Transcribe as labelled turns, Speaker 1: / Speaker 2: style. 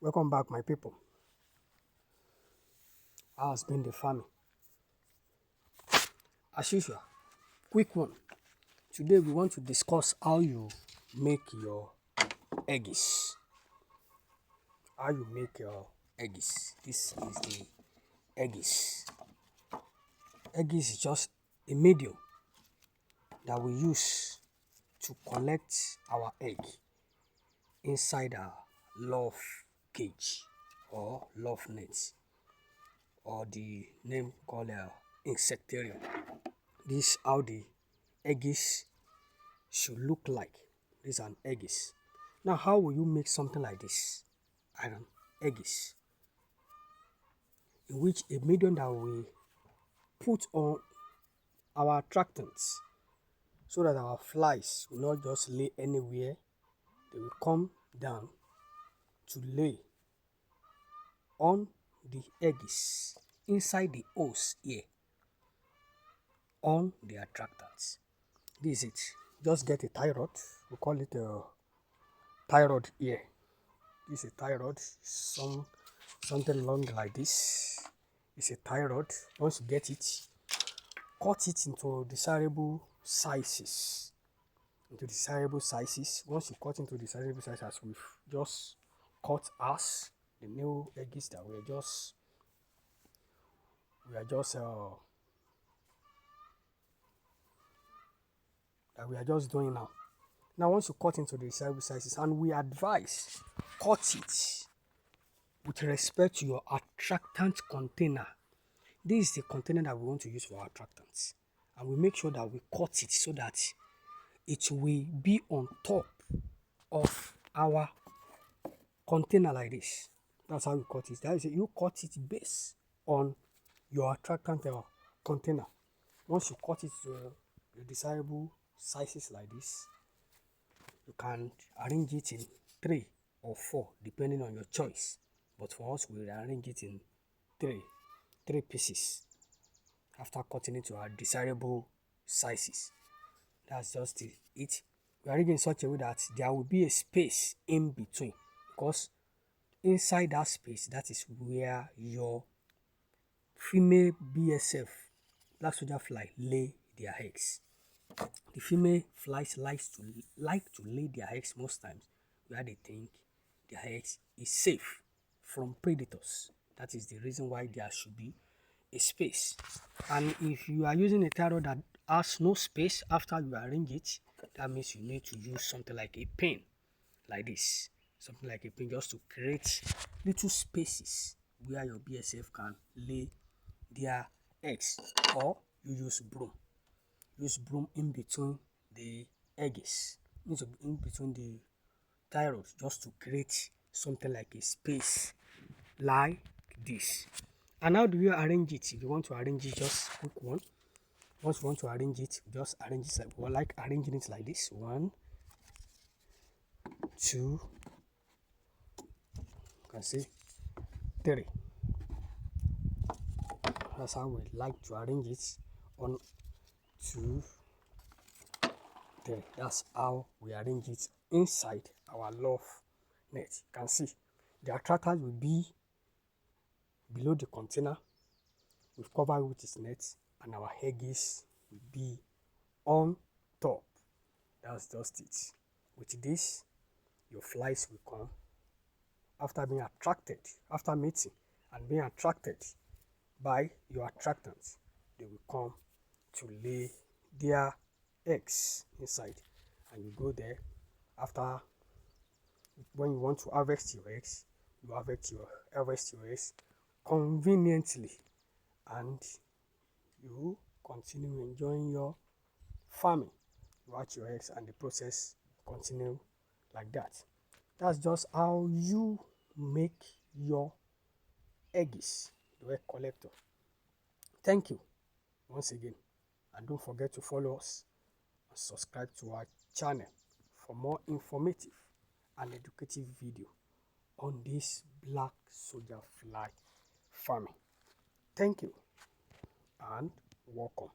Speaker 1: Welcome back, my people. How has been the farming? As usual, quick one. Today we want to discuss how you make your eggies. How you make your eggies. This is the eggies. Eggies is just a medium that we use to collect our egg inside our love cage or love net, or the name called insectarium. This is how the eggies should look like. These are eggies. Now, how will you make something like this? An eggies, in which a medium that we put on our attractants so that our flies will not just lay anywhere. They will come down to lay on the eggies inside the hose here on the attractants. This is it. Just get a tie rod. We call it a tie rod here. This is a tie rod. Something long like this. It's a tie rod. Once you get it, cut it into desirable sizes. Once you cut into desirable sizes, we've just cut as the new eggs that we are just doing now. Now, once you cut into the desirable sizes, and we advise cut it with respect to your attractant container. This is the container that we want to use for our attractants, and we make sure that we cut it so that it will be on top of our container like this. That's how we cut it. That is it. You cut it based on your attractant container. Once you cut it to the desirable sizes like this, you can arrange it in 3 or 4 depending on your choice. But for us, we arrange it in three pieces after cutting it to our desirable sizes. That's just it. We arrange in such a way that there will be a space in between, because inside that space, that is where your female BSF, black soldier fly, lay their eggs. The female flies like to lay their eggs most times where they think their eggs is safe from predators. That is the reason why there should be a space. And if you are using a tie rod that has no space after you arrange it, that means you need to use something like a pin, like this. Something like a pin, just to create little spaces where your BSF can lay their eggs. Or you use broom. Use broom in between the eggs, in between the tie rods, just to create something like a space like this. And how do you arrange it? If you want to arrange it, just quick one. Once you want to arrange it, just arrange it like arranging it like this. 1, 2, you can see 3. That's how we like to arrange it. 1, 2, 3. That's how we arrange it inside our love net. You can see the attractors will be below the container. We've covered with this net, and our eggies will be on top. That's just it. With this, your flies will come after being attracted, after mating and being attracted by your attractants. They will come to lay their eggs inside, and you go there after. When you want to harvest your eggs, you harvest your eggs conveniently, and you continue enjoying your farming. You hatch your eggs, and the process continue like that. That's just how you make your eggs, the egg collector. Thank you once again, and don't forget to follow us and subscribe to our channel for more informative and educative video on this black soldier fly farming. Thank you and welcome.